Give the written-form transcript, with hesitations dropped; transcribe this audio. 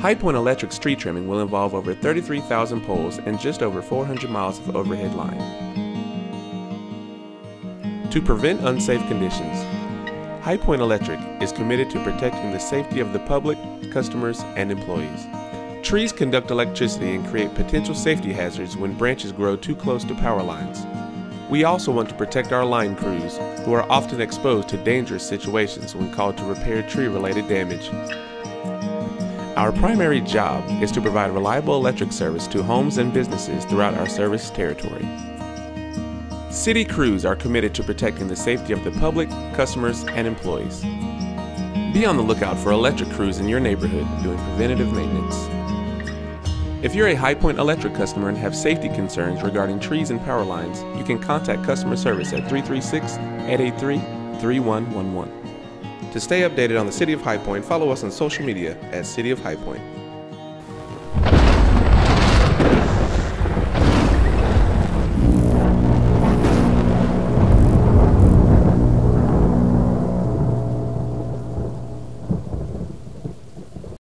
High Point Electric's tree trimming will involve over 33,000 poles and just over 400 miles of overhead line. To prevent unsafe conditions, High Point Electric is committed to protecting the safety of the public, customers, and employees. Trees conduct electricity and create potential safety hazards when branches grow too close to power lines. We also want to protect our line crews, who are often exposed to dangerous situations when called to repair tree-related damage. Our primary job is to provide reliable electric service to homes and businesses throughout our service territory. City crews are committed to protecting the safety of the public, customers, and employees. Be on the lookout for electric crews in your neighborhood doing preventative maintenance. If you're a High Point Electric customer and have safety concerns regarding trees and power lines, you can contact customer service at 336-883-3111. To stay updated on the City of High Point, follow us on social media at City of High Point.